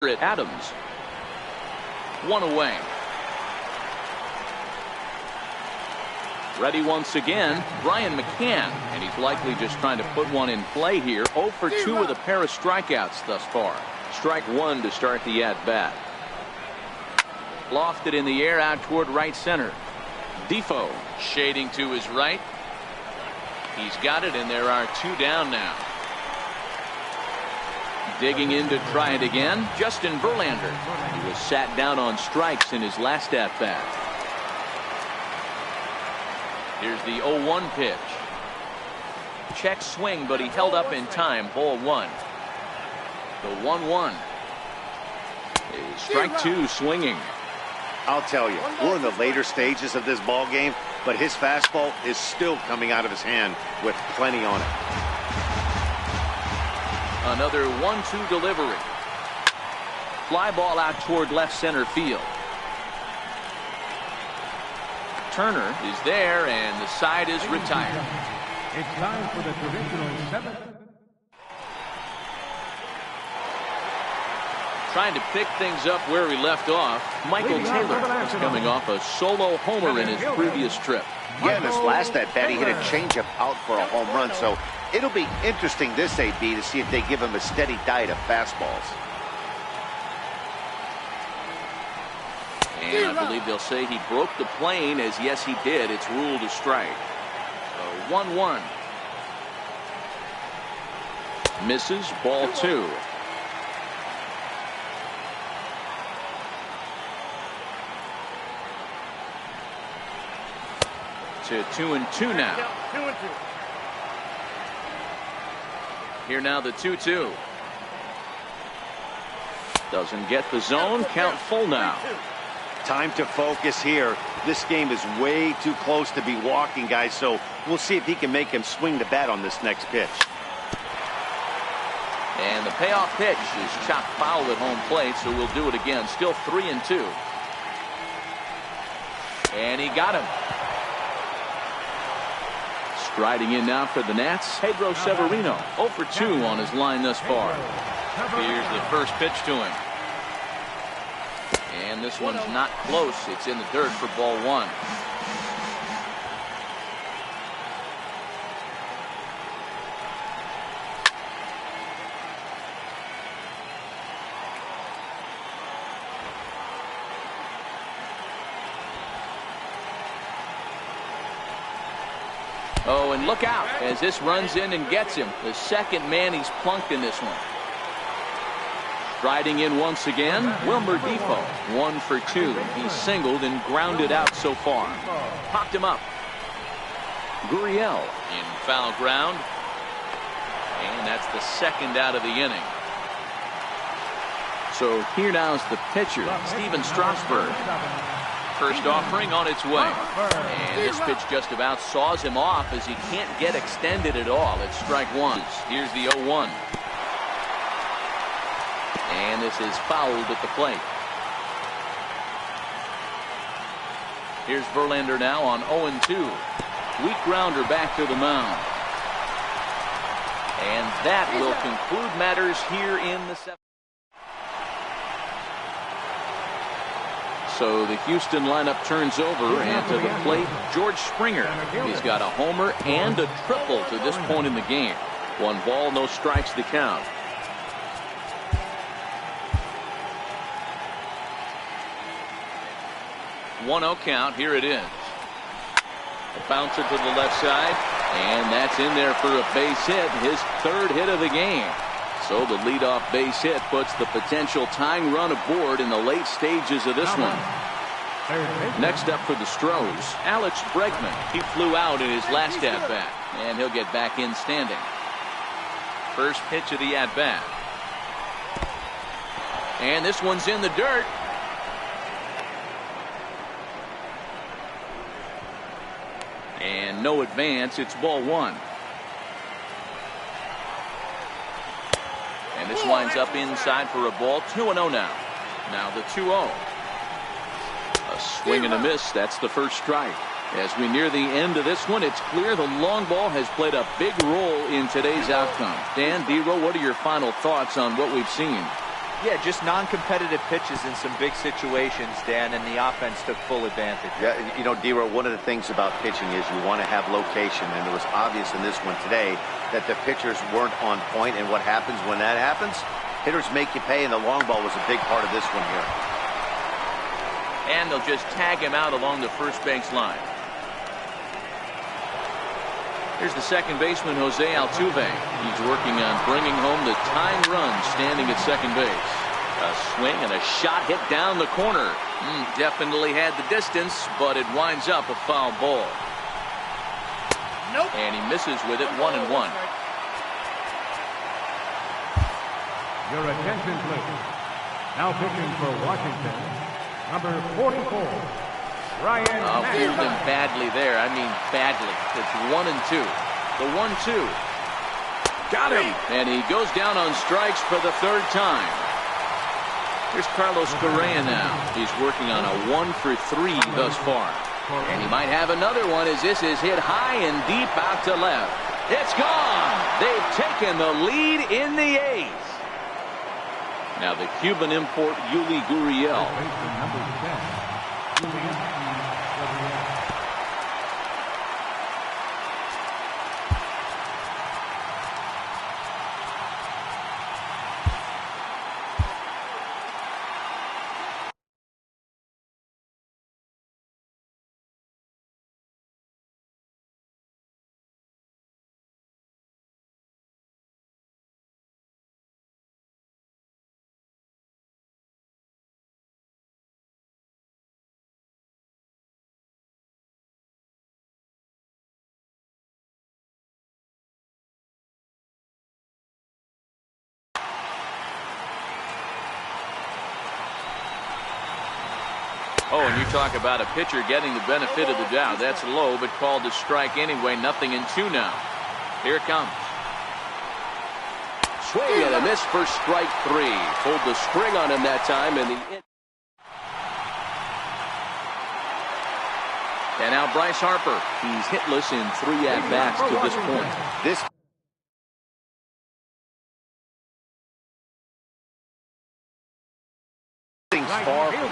Adams. One away. Ready once again, Brian McCann, and he's likely just trying to put one in play here. 0 for 2 with a pair of strikeouts thus far. Strike one to start the at-bat. Lofted in the air out toward right center. Defoe shading to his right. He's got it, and there are two down now. Digging in to try it again, Justin Verlander. He was sat down on strikes in his last at-bat. Here's the 0-1 pitch. Check swing, but he held up in time. Ball one. The 1-1. Strike two swinging. I'll tell you, we're in the later stages of this ball game, but his fastball is still coming out of his hand with plenty on it. Another 1-2 delivery. Fly ball out toward left center field. Turner is there, and the side is retired. It's time for the traditional seventh. Trying to pick things up where we left off, Michael Taylor is coming off a solo homer in his previous trip. Yeah, in his last at-bat, he hit a changeup out for a home run, so it'll be interesting this AB to see if they give him a steady diet of fastballs. And I believe they'll say he broke the plane, as yes he did. It's ruled a strike. So 1-1. Misses, ball two. To 2-2 now. Here now the 2-2. Doesn't get the zone. Count full now. Time to focus here. This game is way too close to be walking, guys, so we'll see if he can make him swing the bat on this next pitch. And the payoff pitch is chopped foul at home plate, so we'll do it again. Still 3-2. And he got him. Striding in now for the Nats, Pedro Severino. 0 for 2 on his line thus far. Here's the first pitch to him. And this one's not close. It's in the dirt for ball one. Oh, and look out as this runs in and gets him. The second man he's plunked in this one. Riding in once again, Wilmer Defoe. 1 for 2. He's singled and grounded out so far. Popped him up. Gurriel in foul ground. And that's the second out of the inning. So here now's the pitcher, Steven Strasburg. First offering on its way. And this pitch just about saws him off as he can't get extended at all. It's strike one. Here's the 0-1. And this is fouled at the plate. Here's Verlander now on 0-2. Weak grounder back to the mound. And that will conclude matters here in the seventh. So the Houston lineup turns over, and to the plate, George Springer. He's got a homer and a triple to this point in the game. 1 ball, no strikes to count. One 0 count. Here it is. A bouncer to the left side, and that's in there for a base hit. His third hit of the game. So the leadoff base hit puts the potential tying run aboard in the late stages of this one. Next up for the Stros, Alex Bregman. He flew out in his last at-bat, and he'll get back in standing. First pitch of the at-bat. And this one's in the dirt. And no advance. It's ball one. And this winds up inside for a ball. 2-0 now. Now the 2-0. A swing and a miss. That's the first strike. As we near the end of this one, it's clear the long ball has played a big role in today's outcome. Dan, D-Row, what are your final thoughts on what we've seen? Yeah, just non-competitive pitches in some big situations, Dan, and the offense took full advantage. Yeah, you know, D-Row, one of the things about pitching is you want to have location, and it was obvious in this one today that the pitchers weren't on point, and what happens when that happens? Hitters make you pay, and the long ball was a big part of this one here. And they'll just tag him out along the first base line. Here's the second baseman, Jose Altuve. He's working on bringing home the tying run standing at second base. A swing and a shot hit down the corner. Definitely had the distance, but it winds up a foul ball. Nope. And he misses with it, 1-1. Your attention, please. Now pitching for Washington, number 44, Ryan Fooled him badly there. I mean badly. It's 1-2. The 1-2. Got him. And he goes down on strikes for the third time. Here's Carlos Correa now. He's working on a 1-for-3 thus far. And he might have another one as this is hit high and deep out to left. It's gone. They've taken the lead in the eighth. Now the Cuban import Yuli Gurriel. number 10, Yuli Gurriel. Oh, and you talk about a pitcher getting the benefit of the doubt. That's low, but called a strike anyway. 0-2 now. Here it comes. Swing and a miss for strike 3. Pulled the string on him that time. And now Bryce Harper. He's hitless in 3 at-bats to this point. This thing's far from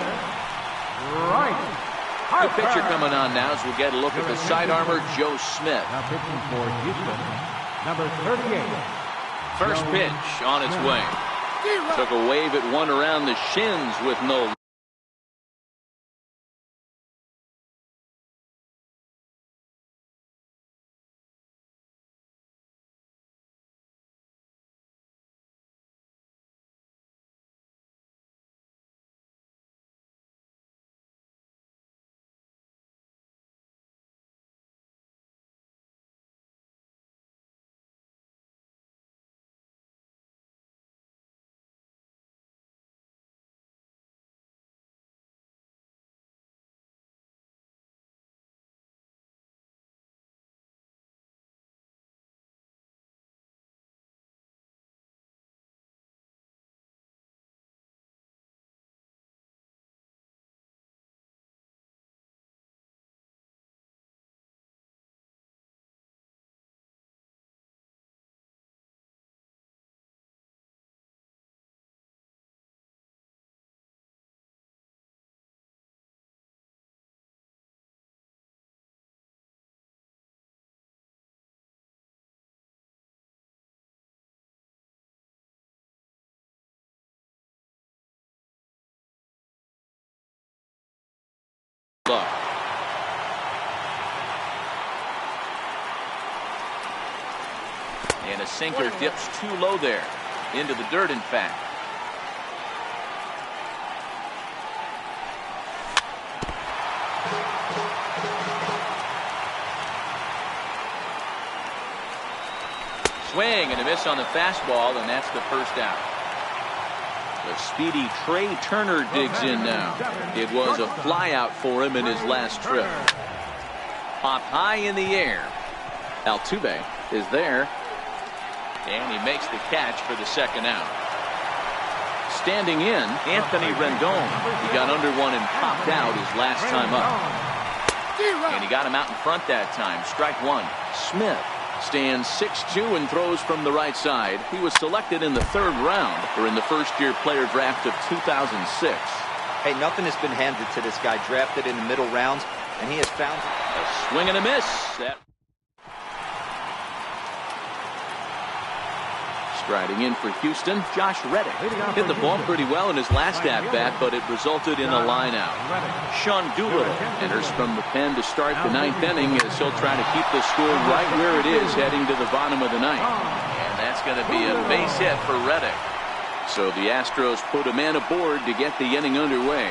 The pitcher coming on now as we get a look at the side armor, Joe Smith. Now pitching for Houston, number 38. First pitch on its way. Took a wave at one around the shins with no. And a sinker dips too low there. Into the dirt, in fact. Swing and a miss on the fastball, and that's the first out. The speedy Trey Turner digs in now. It was a flyout for him in his last trip. Pop high in the air. Altuve is there. And he makes the catch for the second out. Standing in, Anthony Rendon. He got under one and popped out his last time up. And he got him out in front that time. Strike 1. Smith Stands 6'2" and throws from the right side. He was selected in the 3rd round or in the first-year player draft of 2006. Hey, nothing has been handed to this guy. Drafted in the middle rounds, and he has found A swing and a miss. Striding in for Houston, Josh Reddick. Hit the ball pretty well in his last at-bat, but it resulted in a line-out. Sean Doolittle enters from the pen to start the 9th inning as he'll try to keep the score right where it is heading to the bottom of the 9th. And that's going to be a base hit for Reddick. So the Astros put a man aboard to get the inning underway.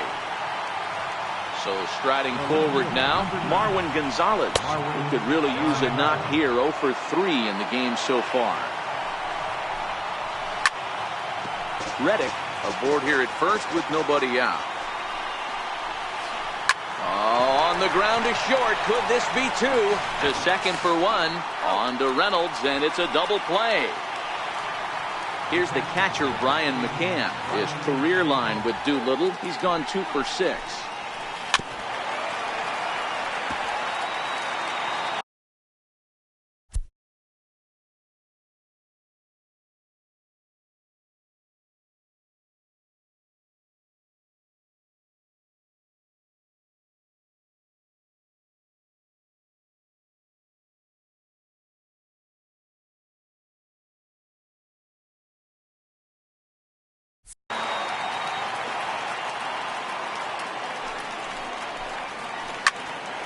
So striding forward now, Marwin Gonzalez, who could really use a knock here. 0 for 3 in the game so far. Reddick aboard here at first with nobody out. Oh, on the ground to short. Could this be 2? To second for 1. On to Reynolds, and it's a double play. Here's the catcher, Brian McCann. His career line with Doolittle, he's gone 2 for 6.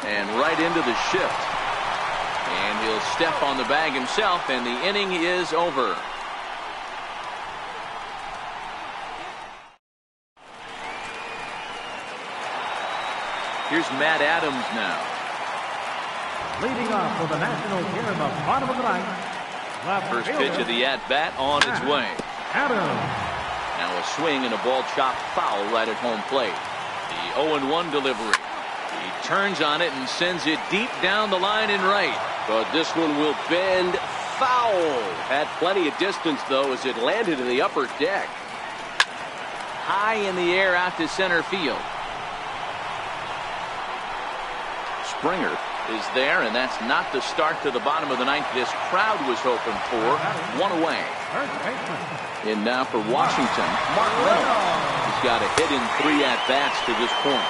And right into the shift. And he'll step on the bag himself, and the inning is over. Here's Matt Adams now. Leading off for the Nationals here in the bottom of the 9th. Left First fielder, pitch of the at-bat on its way. Adams. Now a swing and a ball chopped foul right at home plate. The 0-1 delivery. He turns on it and sends it deep down the line in right. But this one will bend foul. Had plenty of distance, though, as it landed in the upper deck. High in the air out to center field. Springer is there, and that's not the start to the bottom of the 9th this crowd was hoping for. 1 away. And now for Washington, Mark Reynolds. He's got a hit in 3 at-bats to this point.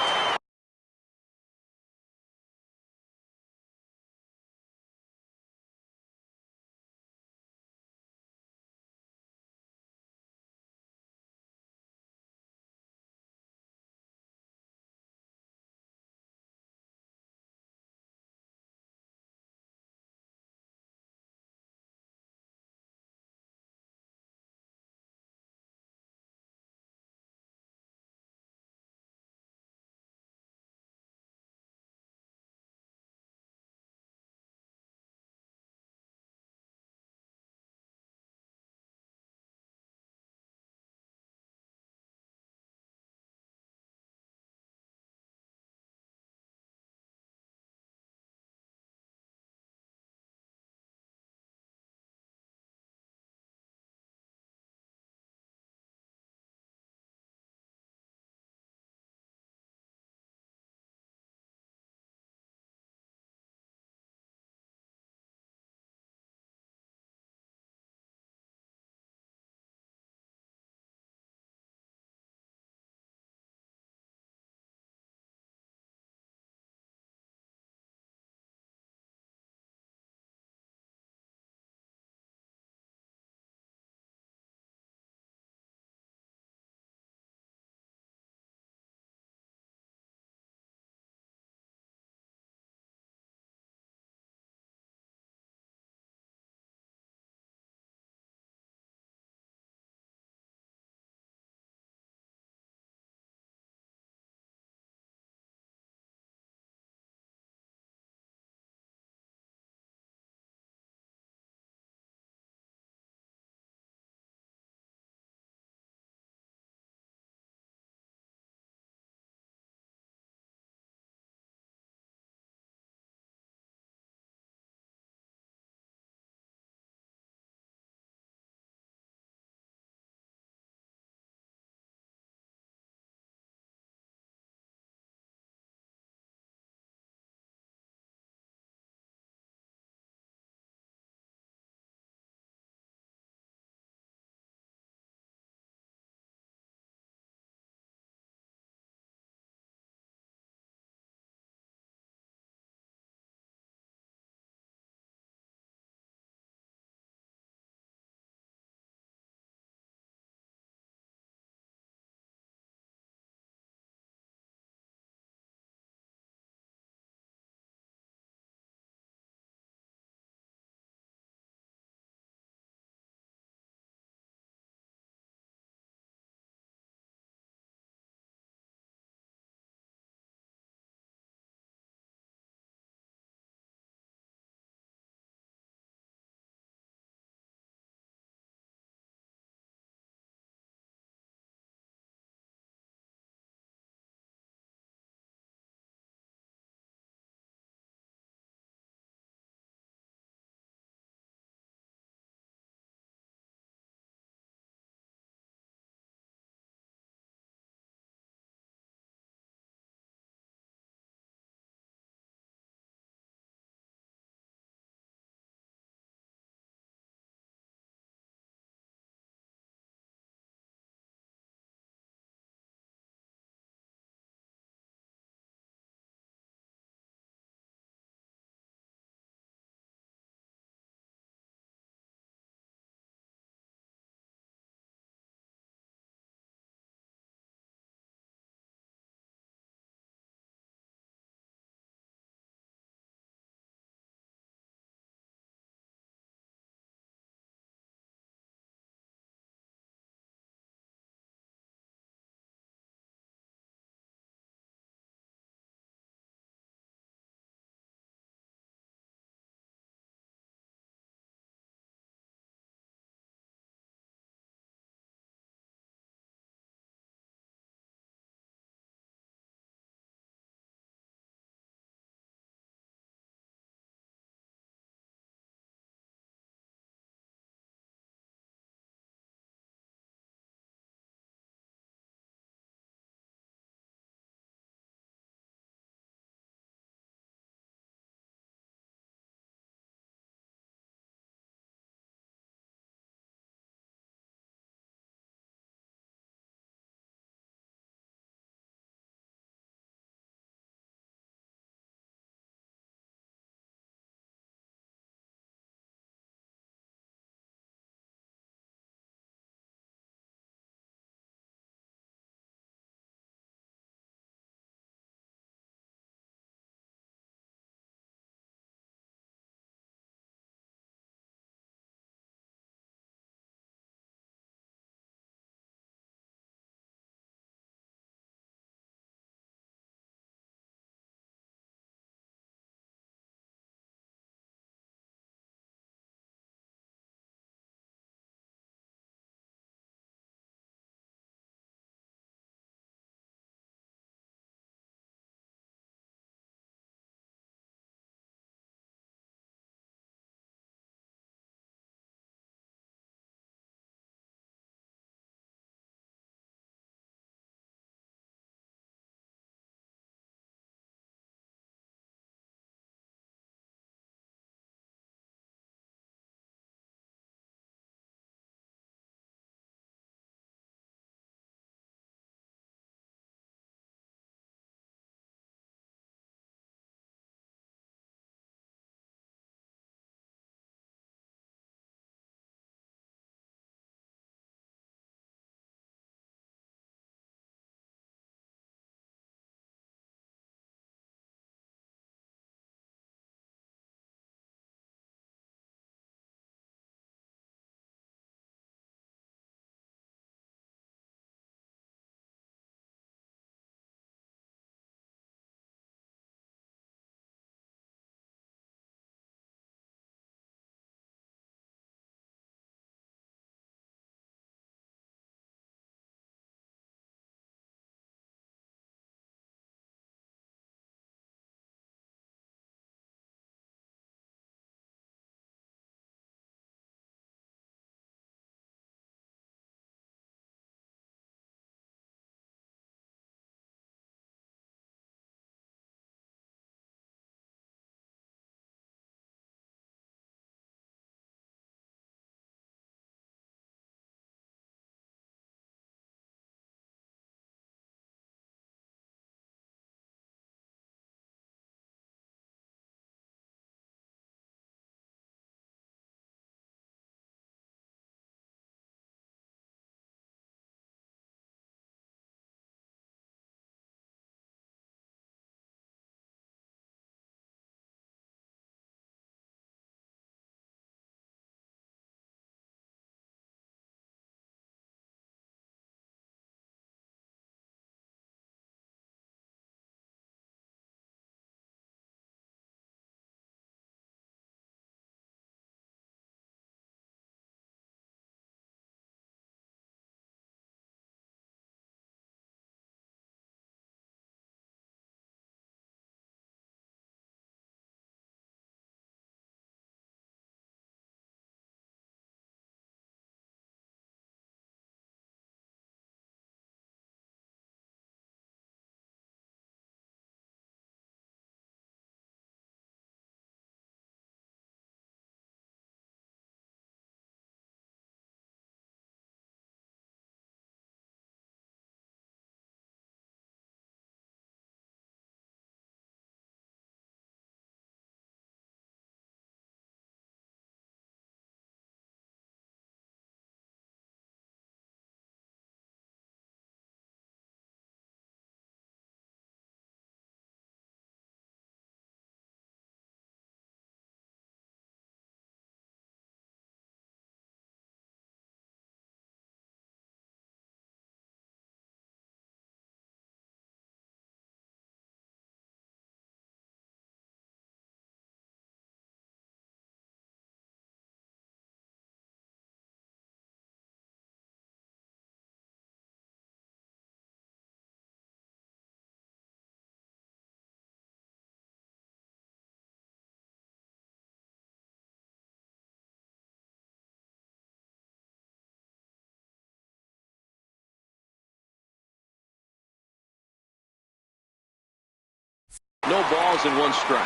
No balls and 1 strike.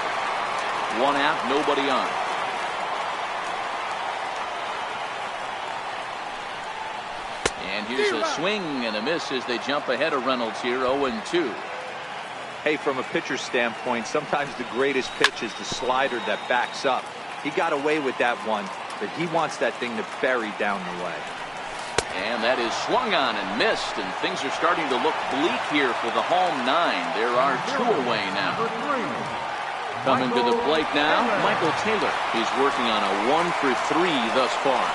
1 out, nobody on. And here's a swing and a miss as they jump ahead of Reynolds here, 0-2. Hey, from a pitcher's standpoint, sometimes the greatest pitch is the slider that backs up. He got away with that one, but he wants that thing to bury down the way. And that is swung on and missed, and things are starting to look bleak here for the home 9. There are 2 away now. Coming to the plate now, Michael Taylor. He's working on a 1-for-3 thus far.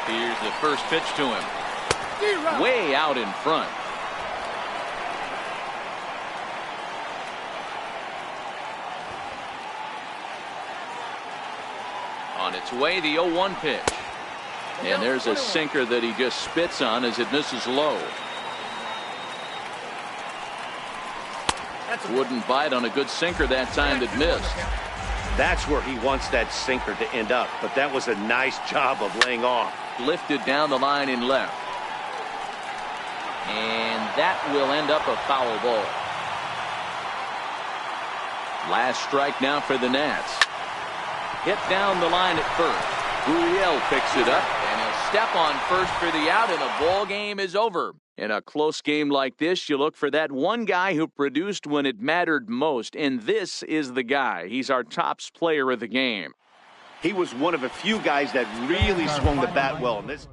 Here's the first pitch to him. Way out in front. On its way, the 0-1 pitch. And there's a sinker that he just spits on as it misses low. Wouldn't bite on a good sinker that time that missed. That's where he wants that sinker to end up, but that was a nice job of laying off. Lifted down the line in left. And that will end up a foul ball. Last strike now for the Nats. Hit down the line at first. Gurriel picks it up, and he'll step on first for the out, and the ball game is over. In a close game like this, you look for that one guy who produced when it mattered most, and this is the guy. He's our top player of the game. He was one of a few guys that really swung the bat well in this.